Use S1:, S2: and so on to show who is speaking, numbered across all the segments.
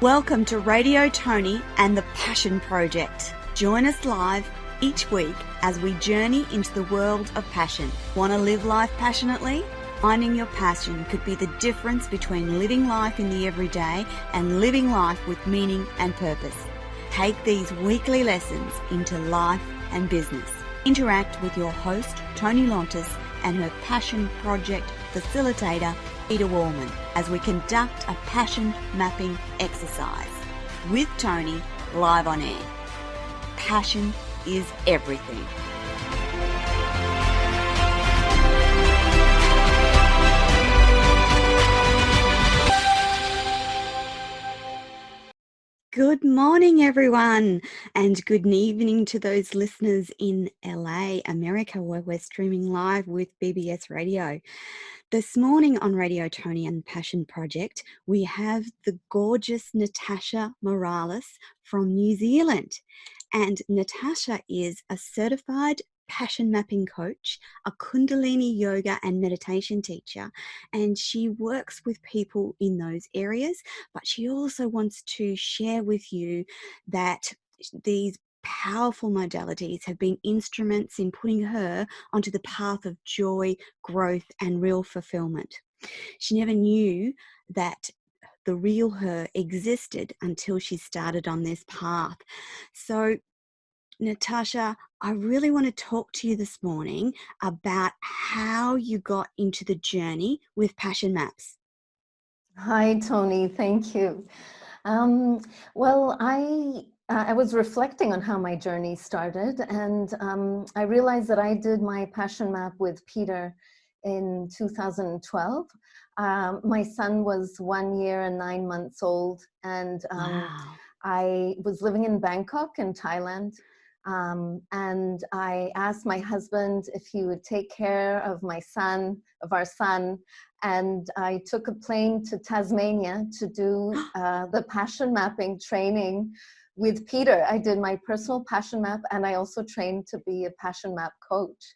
S1: Welcome to Radio Toni and the Passion Project. Join us live each week as we journey into the world of passion. Want to live life passionately? Finding your passion could be the difference between living life in the everyday and living life with meaning and purpose. Take these weekly lessons into life and business. Interact with your host, Toni and her Passion Project facilitator, Peter Wallman, as we conduct a passion mapping exercise with Toni live on air. Passion is everything. Good morning, everyone, and good evening to those listeners in LA, America, where we're streaming live with BBS Radio. This morning on Radio Toni and Passion Project, we have the gorgeous Natasha Morales from New Zealand. And Natasha is a certified passion mapping coach, a Kundalini yoga and meditation teacher, and she works with people in those areas, but she also wants to share with you that these powerful modalities have been instruments in putting her onto the path of joy, growth, and real fulfillment. She never knew that the real her existed until she started on this path. So Natasha, I really want to talk to you this morning about how you got into the journey with Passion Maps.
S2: Hi, Toni. Thank you. I was reflecting on how my journey started, and I realized that I did my Passion Map with Peter in 2012. My son was 1 year and 9 months old, and I was living in Bangkok in Thailand. And I asked my husband if he would take care of our son, and I took a plane to Tasmania to do the passion mapping training with Peter. I did my personal passion map, and I also trained to be a passion map coach.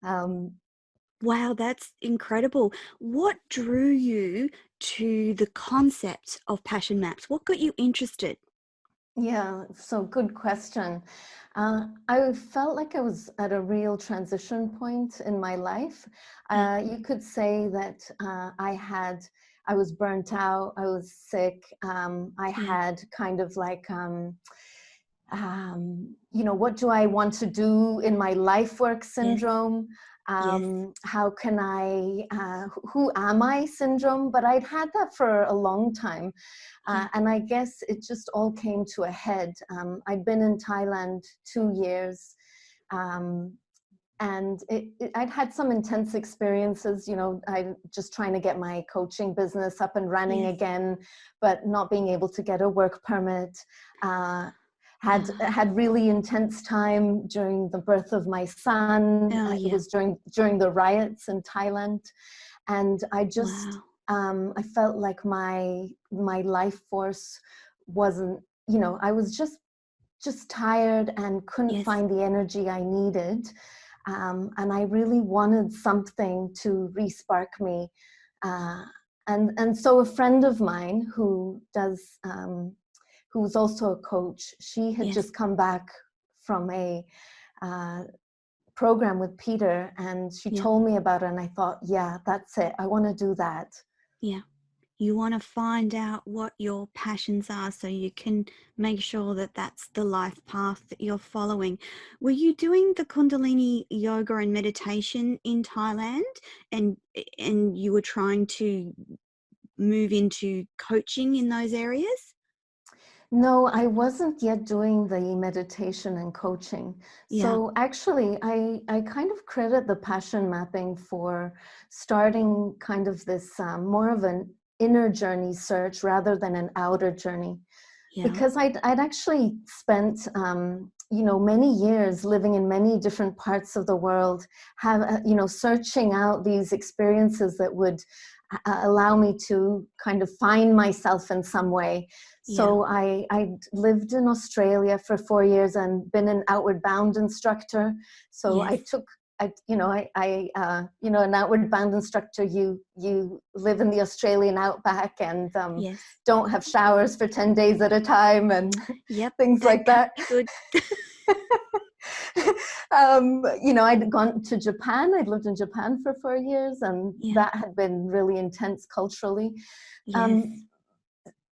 S1: Wow, that's incredible. What drew you to the concept of passion maps? What got you interested?
S2: Yeah, so good question. I felt like I was at a real transition point in my life. You could say that I was burnt out, I was sick, I had kind of like, what do I want to do in my life work syndrome? How can who am I syndrome? But I'd had that for a long time. And I guess it just all came to a head. I'd been in Thailand 2 years, and I'd had some intense experiences, I just trying to get my coaching business up and running again, but not being able to get a work permit. Had really intense time during the birth of my son. It was during the riots in Thailand, and I just I felt like my life force wasn't, I was just tired and couldn't find the energy I needed, and I really wanted something to re-spark me, and so a friend of mine who's also a coach, she had just come back from a program with Peter, and she told me about it, and I thought, yeah, that's it. I want to do that.
S1: Yeah. You want to find out what your passions are so you can make sure that that's the life path that you're following. Were you doing the Kundalini yoga and meditation in Thailand, and you were trying to move into coaching in those areas?
S2: No, I wasn't yet doing the meditation and coaching. So actually, I kind of credit the passion mapping for starting kind of this more of an inner journey search rather than an outer journey. Because I'd actually spent many years living in many different parts of the world, searching out these experiences that would allow me to kind of find myself in some way. So I lived in Australia for 4 years and been an outward bound instructor. So I took an outward bound instructor, you live in the Australian outback and
S1: Yes.
S2: don't have showers for 10 days at a time and
S1: Yep.
S2: things like
S1: Can't
S2: that.
S1: be good.
S2: I'd gone to Japan. I'd lived in Japan for 4 years, and
S1: Yeah.
S2: that had been really intense culturally.
S1: Yes.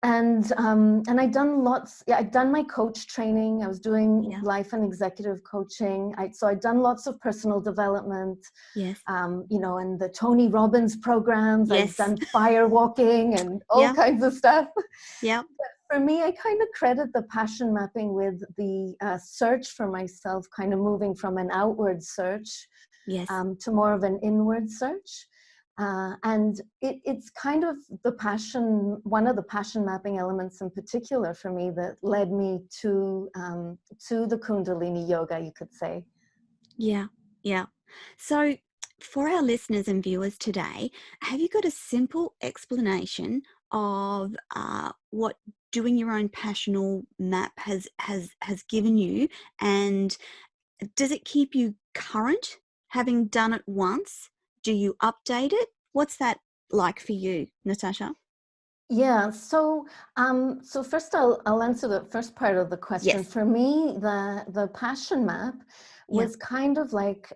S2: And I'd done lots. Yeah, I'd done my coach training. I was doing
S1: Yeah.
S2: life and executive coaching. So I'd done lots of personal development.
S1: Yes.
S2: And the Toni Robbins programs. I'd
S1: Yes.
S2: done fire walking and all
S1: Yeah.
S2: kinds of stuff.
S1: Yeah.
S2: For me, I kind of credit the passion mapping with the search for myself, kind of moving from an outward search
S1: Yes.
S2: to more of an inward search. And it's kind of one of the passion mapping elements in particular for me that led me to the Kundalini yoga, you could say.
S1: Yeah. Yeah. So for our listeners and viewers today, have you got a simple explanation of what doing your own passional map has given you, and does it keep you current having done it once? Do you update it? What's that like for you, Natasha?
S2: Yeah, so first I'll answer the first part of the question.
S1: Yes.
S2: For me, the passion map
S1: Yeah.
S2: was kind of like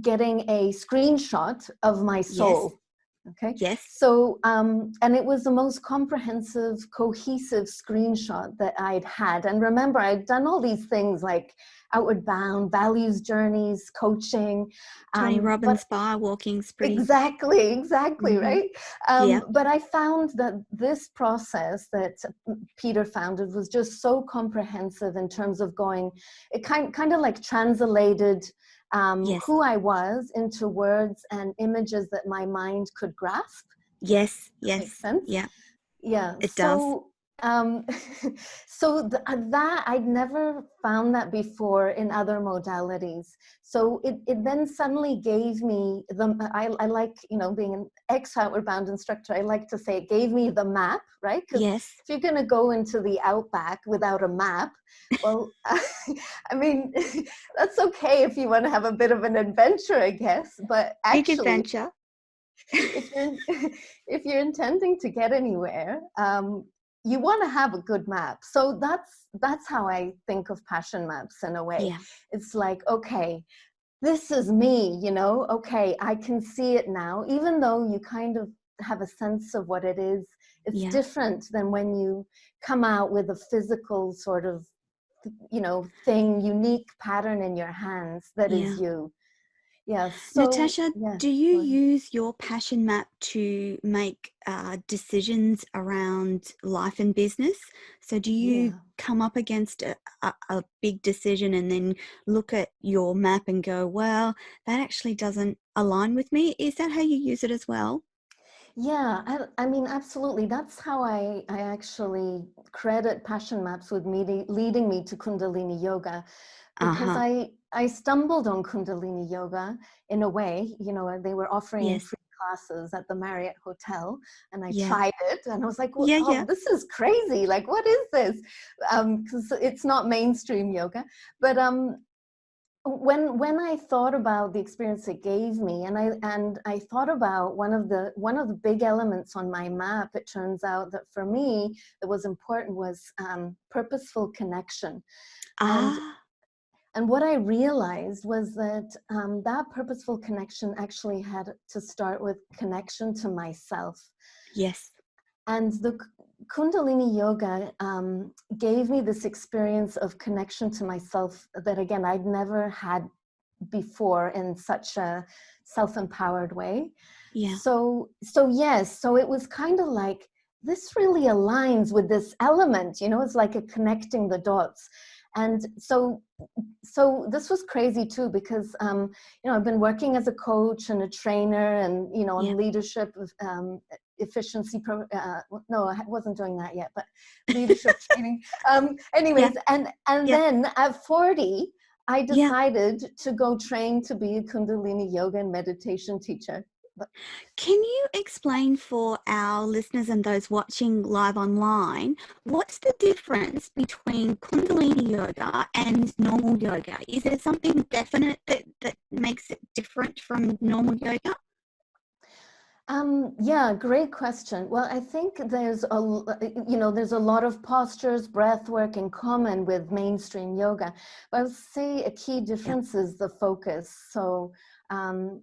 S2: getting a screenshot of my
S1: Yes.
S2: soul. Okay,
S1: Yes.
S2: so and it was the most comprehensive, cohesive screenshot that I'd had. And remember, I'd done all these things like outward bound, values journeys, coaching,
S1: Tony
S2: but
S1: Robbins fire walking's pretty.
S2: exactly,
S1: Mm-hmm.
S2: right?
S1: Yeah.
S2: But I found that this process that Peter founded was just so comprehensive in terms of going, it kind of like translated
S1: Yes.
S2: who I was into words and images that my mind could grasp.
S1: Yes.
S2: Makes
S1: Yes.
S2: sense?
S1: Yeah.
S2: Yeah.
S1: It does.
S2: Um, that I'd never found that before in other modalities. So it then suddenly gave me I like, being an ex-outward bound instructor, I like to say it gave me the map, right? Because
S1: Yes.
S2: if you're going to go into the outback without a map, well, I mean, that's okay if you want to have a bit of an adventure, I guess. But
S1: Big
S2: actually,
S1: adventure.
S2: if you're if you're intending to get anywhere, you want to have a good map. So that's how I think of passion maps in a way.
S1: Yeah.
S2: It's like, okay, this is me, okay, I can see it now, even though you kind of have a sense of what it is. It's
S1: Yeah.
S2: different than when you come out with a physical sort of, thing, unique pattern in your hands that
S1: Yeah.
S2: is you. Yeah. So
S1: Natasha,
S2: yeah,
S1: do you
S2: go ahead.
S1: use your passion map to make decisions around life and business? So do you
S2: Yeah.
S1: come up against a big decision and then look at your map and go, well, that actually doesn't align with me? Is that how you use it as well?
S2: Yeah, I mean, absolutely. That's how I actually credit passion maps with leading me to Kundalini yoga, because
S1: Uh-huh.
S2: I stumbled on Kundalini yoga in a way. They were offering
S1: Yes.
S2: free classes at the Marriott Hotel, and I
S1: Yeah.
S2: tried it, and I was like, well,
S1: Yeah,
S2: oh,
S1: yeah.
S2: this is crazy. Like, what is this? Because it's not mainstream yoga. But when I thought about the experience it gave me, and I thought about one of the big elements on my map, it turns out that for me that was important was purposeful connection. and
S1: Ah,
S2: and what I realized was that that purposeful connection actually had to start with connection to myself.
S1: yes.
S2: And the Kundalini yoga gave me this experience of connection to myself that, again, I'd never had before in such a self-empowered way.
S1: Yeah.
S2: So it was kind of like, this really aligns with this element, it's like a connecting the dots. And so this was crazy too, because I've been working as a coach and a trainer, and
S1: Yeah.
S2: on leadership efficiency no, I wasn't doing that yet, but leadership training.
S1: Yeah.
S2: Anyways, and
S1: Yeah.
S2: then at 40 I
S1: Yeah.
S2: decided to go train to be a Kundalini yoga and meditation teacher.
S1: Can you explain for our listeners and those watching live online, what's the difference between Kundalini yoga and normal yoga? Is there something definite that makes it different from normal yoga?
S2: Yeah, great question. Well, I think there's a lot of postures, breath work in common with mainstream yoga. But I would say a key
S1: Yeah.
S2: difference is the focus. So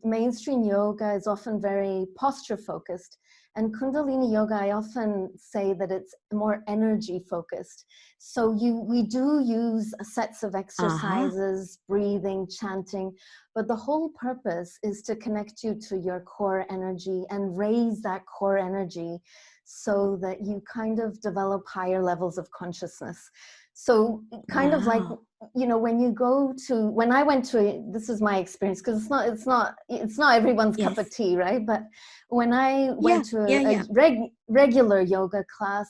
S2: mainstream yoga is often very posture focused. And Kundalini yoga, I often say that it's more energy focused. So we do use sets of
S1: Uh-huh.
S2: exercises, breathing, chanting, but the whole purpose is to connect you to your core energy and raise that core energy so that you kind of develop higher levels of consciousness. So kind of like,
S1: Wow.
S2: when I went to, this is my experience, because it's not everyone's cup of
S1: Yes.
S2: tea, right? But when I
S1: Yeah.
S2: went to
S1: Yeah.
S2: a
S1: Yeah.
S2: regular yoga class,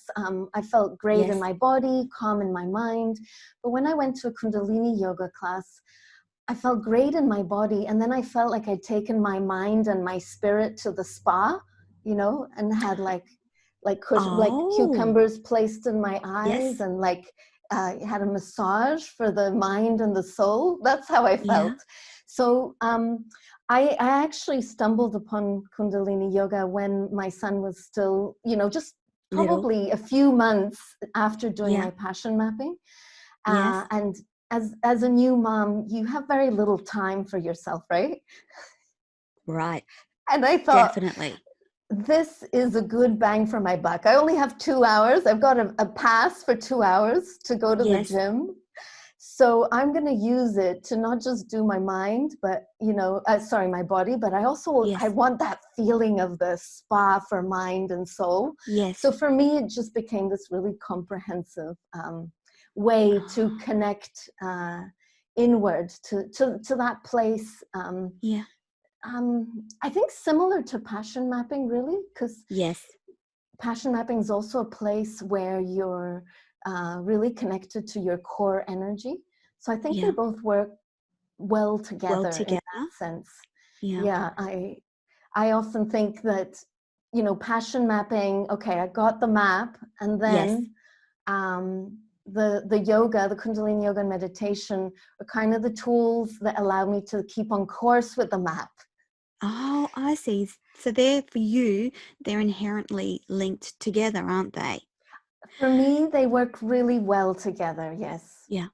S2: I felt great in
S1: Yes.
S2: my body, calm in my mind. But when I went to a Kundalini yoga class, I felt great in my body, and then I felt like I'd taken my mind and my spirit to the spa, and had like
S1: Oh,
S2: cucumbers placed in my eyes,
S1: yes.
S2: and had a massage for the mind and the soul. That's how I
S1: Yeah.
S2: felt. So I actually stumbled upon Kundalini yoga when my son was still, just
S1: Little.
S2: probably a few months after doing
S1: Yeah.
S2: my passion mapping.
S1: Yes.
S2: And as a new mom, you have very little time for yourself, right?
S1: Right.
S2: And I thought,
S1: Definitely.
S2: this is a good bang for my buck. I only have 2 hours. I've got a pass for 2 hours to go to the
S1: Yes.
S2: gym. So I'm going to use it to not just do my mind, but, my body, but I
S1: Yes.
S2: want that feeling of the spa for mind and soul.
S1: Yes.
S2: So for me, it just became this really comprehensive way to
S1: Oh,
S2: connect inward to that place.
S1: yeah.
S2: I think similar to passion mapping, really, because
S1: Yes.
S2: passion mapping is also a place where you're really connected to your core energy. So I think they
S1: Yeah.
S2: both work well
S1: Well
S2: together in
S1: together.
S2: that sense.
S1: Yeah.
S2: Yeah, I often think that, passion mapping, okay, I got the map, and
S1: Yes.
S2: then the yoga, the Kundalini yoga and meditation are kind of the tools that allow me to keep on course with the map.
S1: Oh, I see. So they're for you, they're inherently linked together, aren't they?
S2: For me, they work really well together, yes.
S1: Yeah.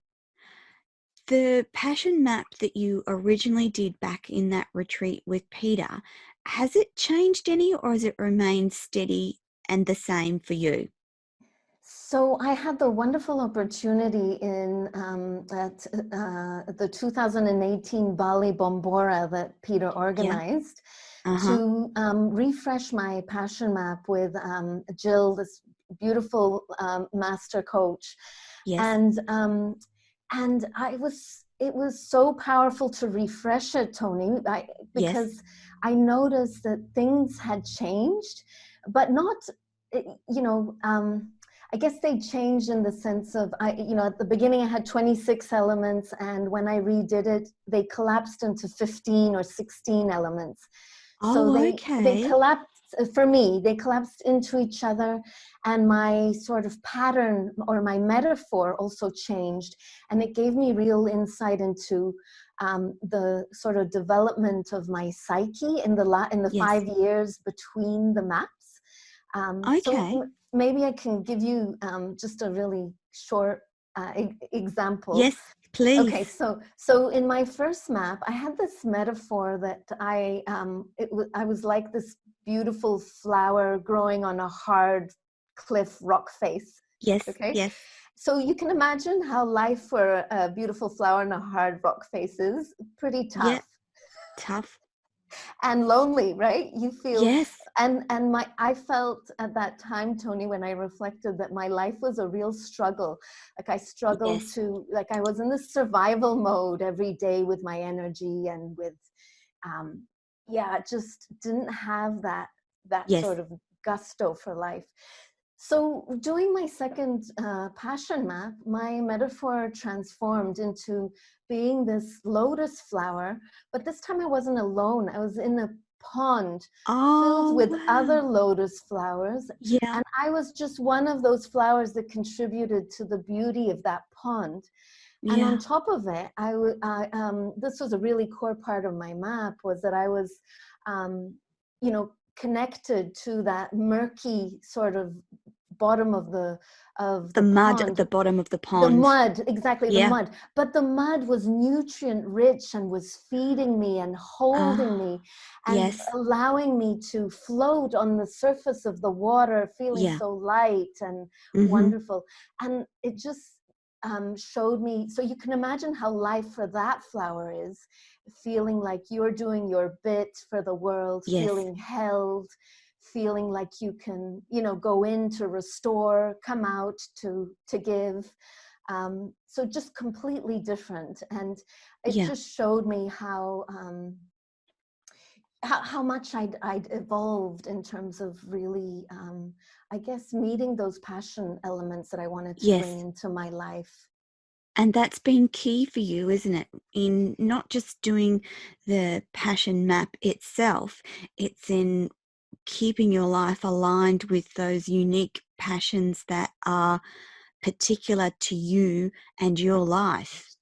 S1: The passion map that you originally did back in that retreat with Peter, has it changed any or has it remained steady and the same for you?
S2: So I had the wonderful opportunity at the 2018 Bali Bombora that Peter
S1: Yeah.
S2: organized
S1: Uh-huh.
S2: to refresh my passion map with Jill, this beautiful master coach,
S1: Yes.
S2: and it was so powerful to refresh it, Tony,
S1: Yes.
S2: because I noticed that things had changed, but not, you know. I guess they changed in the sense of, at the beginning I had 26 elements, and when I redid it, they collapsed into 15 or 16 elements. So
S1: Oh,
S2: they
S1: okay.
S2: collapsed, for me, they collapsed into each other, and my sort of pattern or my metaphor also changed. And it gave me real insight into the sort of development of my psyche in the
S1: Yes.
S2: 5 years between the maps.
S1: Okay.
S2: Maybe I can give you just a really short example.
S1: Yes, please.
S2: Okay, so in my first map, I had this metaphor that I was like this beautiful flower growing on a hard cliff rock face.
S1: Yes.
S2: Okay,
S1: Yes.
S2: so you can imagine how life for a beautiful flower on a hard rock face is pretty
S1: Yeah.
S2: tough
S1: Tough.
S2: and lonely, right? You feel,
S1: Yes.
S2: and my I felt at that time, Tony, when I reflected, that my life was a real struggle. Like I struggled
S1: Yes.
S2: to, like I was in this survival mode every day with my energy and with yeah, just didn't have that
S1: Yes.
S2: sort of gusto for life. So doing my second passion map, my metaphor transformed into being this lotus flower, but this time I wasn't alone. I was in a pond filled
S1: Oh,
S2: with
S1: wow.
S2: other lotus flowers.
S1: Yeah.
S2: And I was just one of those flowers that contributed to the beauty of that pond. And on
S1: Yeah.
S2: top of it, this was a really core part of my map, was that I was, you know, connected to that murky sort of bottom of
S1: The
S2: the
S1: mud at
S2: pond.
S1: the bottom of the
S2: The
S1: pond.
S2: mud, exactly, the
S1: Yeah.
S2: mud. But the mud was nutrient rich and was feeding me and holding
S1: Ah,
S2: me and
S1: yes.
S2: allowing me to float on the surface of the water, feeling
S1: Yeah.
S2: so light and
S1: Mhm.
S2: wonderful. And it just showed me, so you can imagine how life for that flower is, feeling like you're doing your bit for the world,
S1: Yes.
S2: feeling held, feeling like you can, you know, go in to restore, come out to give. So just completely different. And it
S1: Yeah.
S2: just showed me how much I'd evolved in terms of really, I guess, meeting those passion elements that I wanted to bring
S1: Yes.
S2: into my life.
S1: And that's been key for you, isn't it? In not just doing the passion map itself, it's in keeping your life aligned with those unique passions that are particular to you and your life.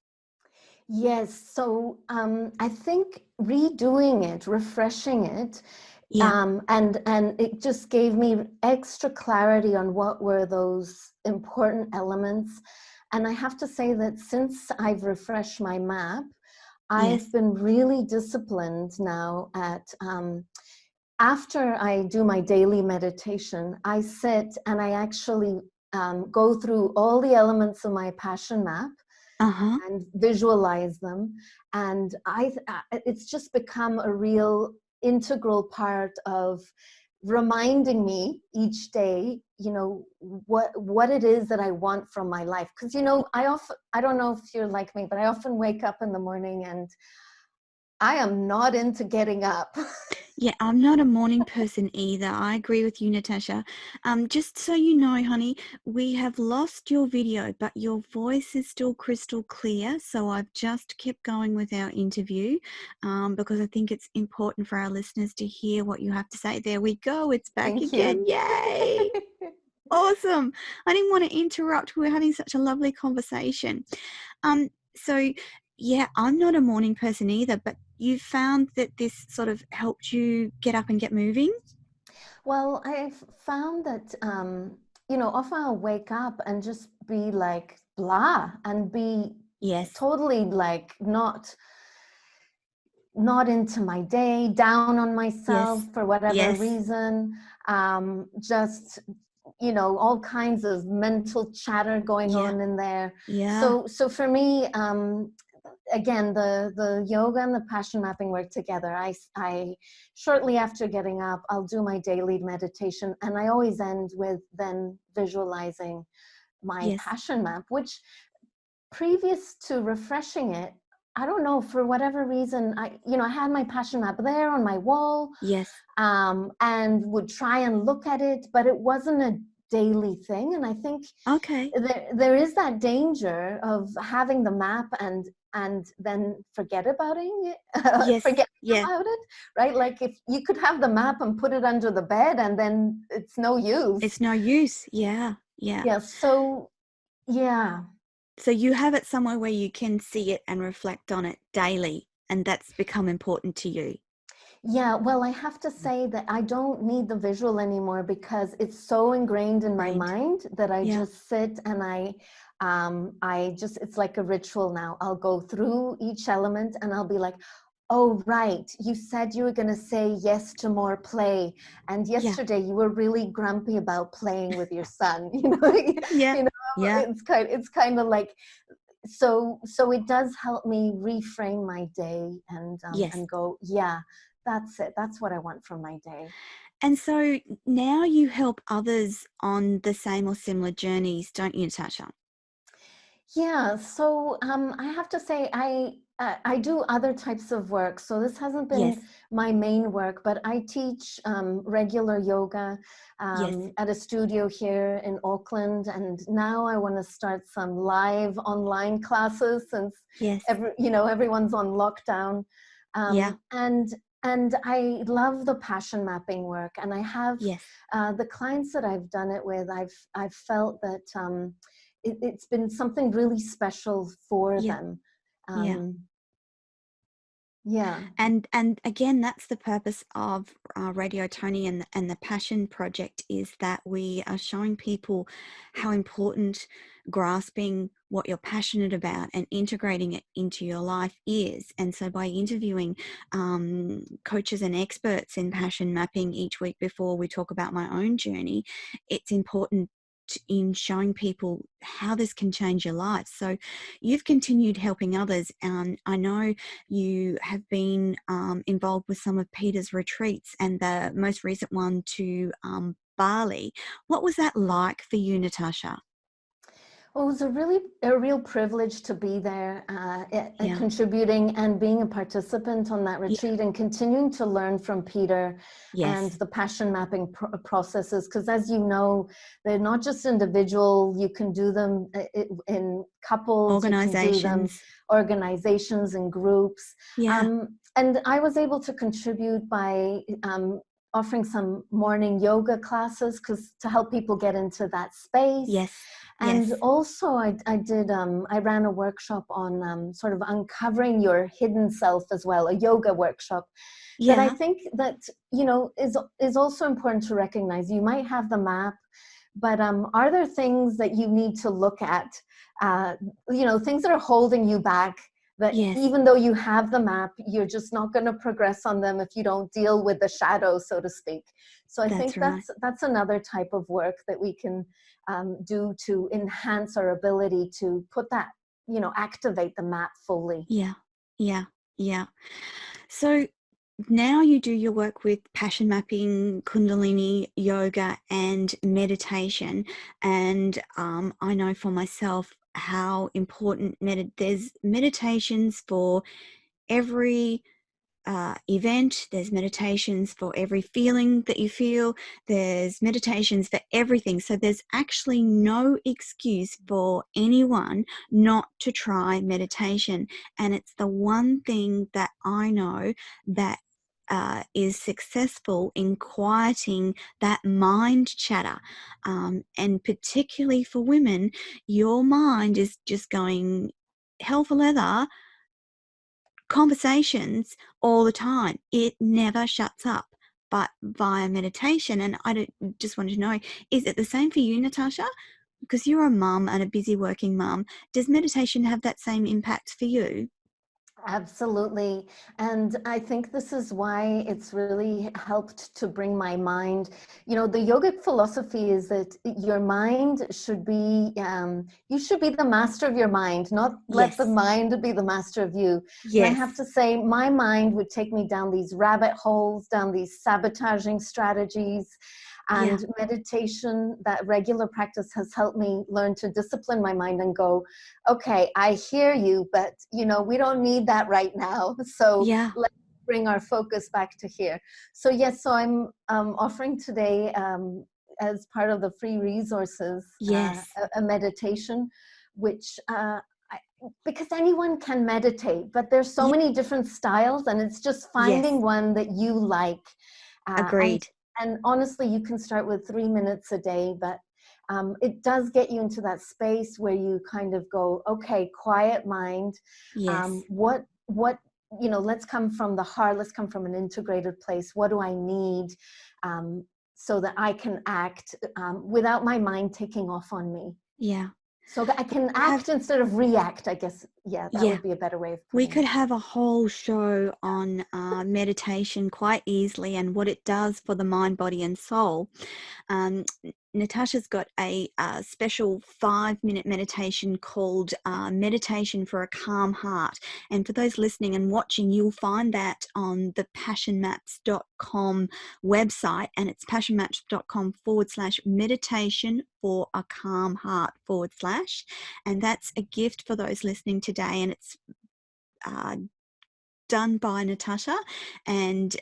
S2: Yes, so I think redoing it, refreshing it,
S1: Yeah.
S2: and it just gave me extra clarity on what were those important elements. And I have to say that since I've refreshed my map, I've
S1: Yes.
S2: been really disciplined now at after I do my daily meditation, I sit and I actually go through all the elements of my passion map
S1: Uh-huh.
S2: and visualize them. And it's just become a real integral part of reminding me each day, you know, what it is that I want from my life. Because, you know, I don't know if you're like me, but I often wake up in the morning and I am not into getting up.
S1: Yeah, I'm not a morning person either. I agree with you, Natasha. Just so you know, honey, we have lost your video, but your voice is still crystal clear. So I've just kept going with our interview because I think it's important for our listeners to hear what you have to say. There we go. It's back
S2: Thank
S1: again.
S2: you.
S1: Yay! Awesome. I didn't want to interrupt. We were having such a lovely conversation. So yeah, I'm not a morning person either, but you found that this sort of helped you get up and get moving?
S2: Well, I've found that, you know, often I'll wake up and just be like blah and be
S1: Yes.
S2: totally like not into my day, down on myself
S1: Yes.
S2: for whatever
S1: Yes.
S2: reason. Just, you know, all kinds of mental chatter going
S1: Yeah.
S2: on in there.
S1: Yeah.
S2: So for me, again, the yoga and the passion mapping work together. I shortly after getting up, I'll do my daily meditation, and I always end with then visualizing my
S1: Yes.
S2: passion map, which previous to refreshing it, I don't know, for whatever reason, I had my passion map there on my wall,
S1: Yes.
S2: and would try and look at it, but it wasn't a daily thing. And I think
S1: Okay.
S2: there is that danger of having the map and then forget about it,
S1: Yes.
S2: forgetting
S1: Yeah.
S2: about it, right? Like if you could have the map and put it under the bed and then it's no use.
S1: It's no use. Yeah. Yeah.
S2: Yeah. So yeah.
S1: So you have it somewhere where you can see it and reflect on it daily, and that's become important to you.
S2: Yeah, well, I have to say that I don't need the visual anymore because it's so ingrained in my
S1: Brained.
S2: mind that I
S1: Yeah.
S2: just sit and I just, it's like a ritual now. I'll go through each element and I'll be like, oh, right, you said you were going to say yes to more play. And
S1: Yeah.
S2: yesterday you were really grumpy about playing with your son.
S1: Yeah.
S2: You know,
S1: Yeah.
S2: it's kind of like, so it does help me reframe my day
S1: Yes.
S2: and go, yeah, that's it, that's what I want from my day.
S1: And so now you help others on the same or similar journeys, don't you, Natasha?
S2: Yeah, so I have to say I do other types of work. So this hasn't been
S1: Yes.
S2: my main work, but I teach regular yoga
S1: Yes.
S2: at a studio here in Auckland, and now I want to start some live online classes since
S1: Yes.
S2: everyone's on lockdown,
S1: Yeah.
S2: and And I love the passion mapping work. And I have
S1: Yes.
S2: the clients that I've done it with, I've felt that it's been something really special for
S1: Yeah.
S2: them.
S1: Yeah.
S2: Um, yeah.
S1: And again, that's the purpose of Radio Tony and the Passion Project, is that we are showing people how important grasping what you're passionate about and integrating it into your life is. And so by interviewing coaches and experts in passion mapping each week before we talk about my own journey, it's important in showing people how this can change your life. So you've continued helping others. I know you have been involved with some of Peter's retreats, and the most recent one to Bali. What was that like for you, Natasha?
S2: Well, it was a real privilege to be there,
S1: Yeah.
S2: contributing and being a participant on that
S1: Yeah.
S2: retreat, and continuing to learn from Peter and
S1: Yes.
S2: the passion mapping processes. Because as you know, they're not just individual. You can do them in couples. You can do them
S1: Organizations.
S2: organizations and groups.
S1: Yeah.
S2: And I was able to contribute by offering some morning yoga classes, because to help people get into that space.
S1: Yes.
S2: And
S1: Yes.
S2: also I ran a workshop on sort of uncovering your hidden self as well, a yoga workshop that I
S1: Yeah.
S2: think that, you know, is also important to recognize. You might have the map, but are there things that you need to look at, uh, you know, things that are holding you back, that
S1: Yes.
S2: even though you have the map, you're just not going to progress on them if you don't deal with the shadows, so to speak. So I
S1: That's
S2: think
S1: right.
S2: that's another type of work that we can do to enhance our ability to put that, you know, activate the map fully.
S1: Yeah. Yeah. Yeah. So now you do your work with passion mapping, Kundalini yoga, and meditation. And I know for myself how important there's meditations for every event. There's meditations for every feeling that you feel. There's meditations for everything. So there's actually no excuse for anyone not to try meditation. And it's the one thing that I know that is successful in quieting that mind chatter. And particularly for women, your mind is just going hell for leather conversations all the time. It never shuts up. But via meditation, and just wanted to know, is it the same for you, Natasha? Because you're a mum and a busy working mum. Does meditation have that same impact for you?
S2: Absolutely. And I think this is why it's really helped to bring my mind. You know, the yogic philosophy is that your mind should be, you should be the master of your mind, not let the
S1: Yes.
S2: mind be the master of you. And I have
S1: Yes.
S2: to say, my mind would take me down these rabbit holes, down these sabotaging strategies.
S1: Yeah.
S2: And meditation, that regular practice, has helped me learn to discipline my mind and go, okay, I hear you, but you know, we don't need that right now. So
S1: Yeah.
S2: let's bring our focus back to here. So yes, so I'm offering today, as part of the free resources,
S1: Yes.
S2: a meditation, which because anyone can meditate, but there's so
S1: Yeah.
S2: many different styles, and it's just
S1: Yes.
S2: finding one that you like. Uh, and
S1: Agreed.
S2: and honestly, you can start with 3 minutes a day, but it does get you into that space where you kind of go, okay, quiet mind.
S1: Yes.
S2: What you know? Let's come from the heart. Let's come from an integrated place. What do I need, so that I can act without my mind taking off on me?
S1: Yeah.
S2: So that I can
S1: Have
S2: act instead of react. I guess, yeah, that
S1: yeah.
S2: would be a better way of
S1: We
S2: putting
S1: could
S2: it.
S1: have a whole show on meditation quite easily and what it does for the mind, body, and soul. Um, Natasha's got a special 5-minute meditation called Meditation for a Calm Heart. And for those listening and watching, you'll find that on the passionmaps.com website. And it's passionmaps.com/meditation for a calm heart /. And that's a gift for those listening today. And it's uh, done by Natasha, and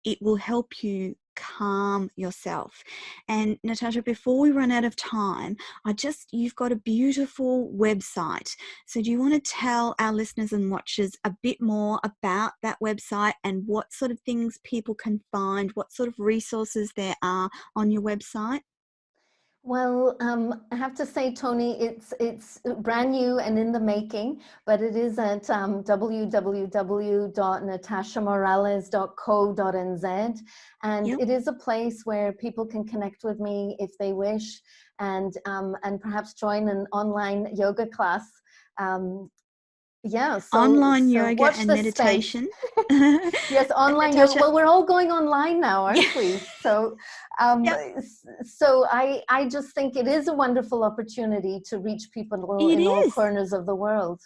S1: it will help you calm yourself. And Natasha, before we run out of time, you've got a beautiful website. So do you want to tell our listeners and watchers a bit more about that website and what sort of things people can find, what sort of resources there are on your website?
S2: Well, I have to say, Toni, it's brand new and in the making, but it is at www.natashamorales.co.nz, and
S1: Yep.
S2: it is a place where people can connect with me if they wish, and perhaps join an online yoga class. Yeah,
S1: Online
S2: so
S1: yoga
S2: watch
S1: and
S2: the space.
S1: meditation.
S2: Yes, online yoga.
S1: Natasha,
S2: Well, we're all going online now,
S1: yeah,
S2: aren't we? So, um,
S1: yep,
S2: so I just think it is a wonderful opportunity to reach people
S1: it
S2: in all
S1: is.
S2: corners of the world.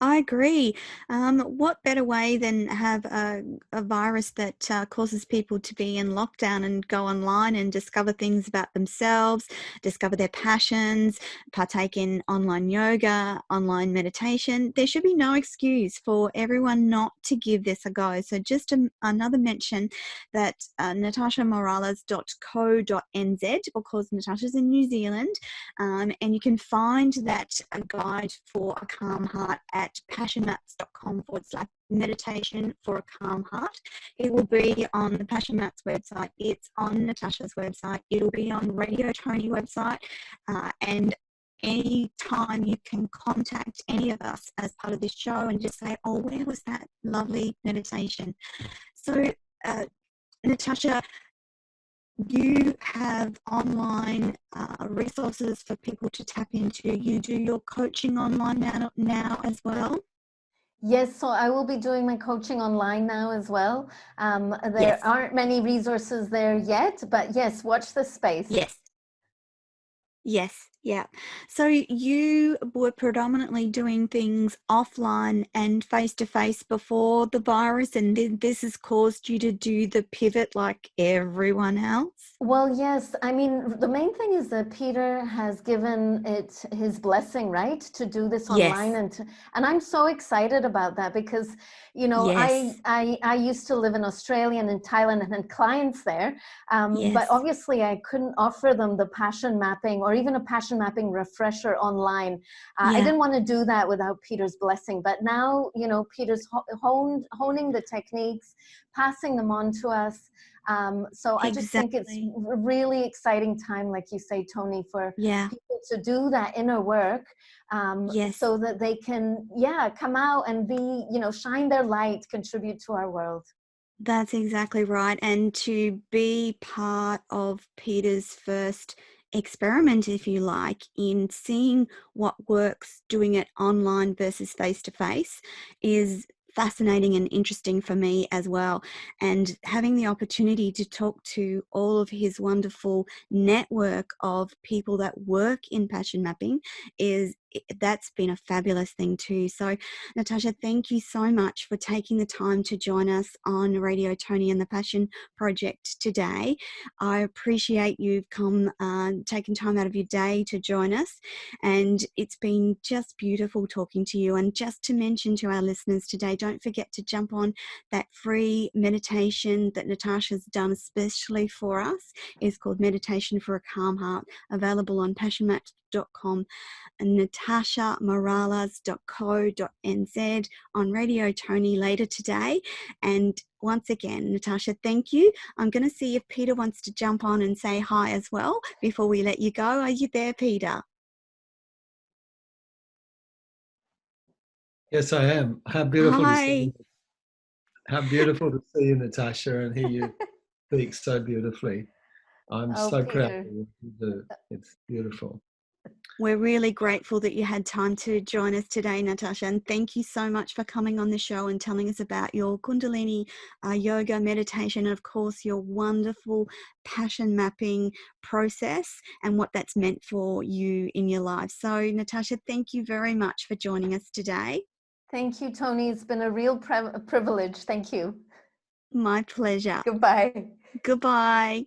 S1: I agree. What better way than have a virus that causes people to be in lockdown and go online and discover things about themselves, discover their passions, partake in online yoga, online meditation? There should be no excuse for everyone not to give this a go. So just another mention that natashamorales.co.nz, because Natasha's in New Zealand, and you can find that guide for a calm heart at passionmaps.com/meditation for a calm heart. It will be on the Passion Maps website. It's on Natasha's website. It'll be on Radio Toni website. And any time you can contact any of us as part of this show and just say, oh, where was that lovely meditation? So, Natasha, you have online resources for people to tap into. You do your coaching online now as well?
S2: Yes, so I will be doing my coaching online now as well. There
S1: Yes,
S2: aren't many resources there yet, but yes, watch the space.
S1: yes. Yes, yeah. So you were predominantly doing things offline and face to face before the virus, and this has caused you to do the pivot like everyone else?
S2: Well, yes. I mean, the main thing is that Peter has given it his blessing, right, to do this online,
S1: Yes,
S2: and I'm so excited about that because, you know, I
S1: yes,
S2: I I used to live in Australia and in Thailand and had clients there, but
S1: yes,
S2: obviously I couldn't offer them the passion mapping or even a passion mapping refresher online. I
S1: yeah,
S2: didn't want to do that without Peter's blessing, but now, you know, Peter's honing the techniques, passing them on to us. So I just think it's
S1: exactly.
S2: a really exciting time, like you say, Toni, for
S1: Yeah,
S2: people to do that inner work,
S1: yes.
S2: so that they can, yeah, come out and be, you know, shine their light, contribute to our world.
S1: That's exactly right. And to be part of Peter's first experiment, if you like, in seeing what works doing it online versus face to face is fascinating and interesting for me as well. And having the opportunity to talk to all of his wonderful network of people that work in passion mapping that's been a fabulous thing too. So Natasha, thank you so much for taking the time to join us on Radio Toni and the Passion Project today. I appreciate you've taken time out of your day to join us, and it's been just beautiful talking to you. And just to mention to our listeners today, don't forget to jump on that free meditation that Natasha's done especially for us. It's called Meditation for a Calm Heart, available on passionmaps.com and natashamorales.co.nz on Radio Toni later today. And once again, Natasha, thank you. I'm going to see if Peter wants to jump on and say hi as well before we let you go. Are you there, Peter?
S3: Yes, I am. How beautiful to see
S1: Hi.
S3: you. How beautiful to see you, Natasha, and hear you speak so beautifully. I'm
S2: Oh,
S3: so proud of
S2: Peter.
S3: what you do. It's beautiful.
S1: We're really grateful that you had time to join us today, Natasha, and thank you so much for coming on the show and telling us about your Kundalini yoga meditation and, of course, your wonderful passion mapping process and what that's meant for you in your life. So, Natasha, thank you very much for joining us today.
S2: Thank you, Toni. It's been a real privilege. Thank you.
S1: My pleasure.
S2: Goodbye.
S1: Goodbye.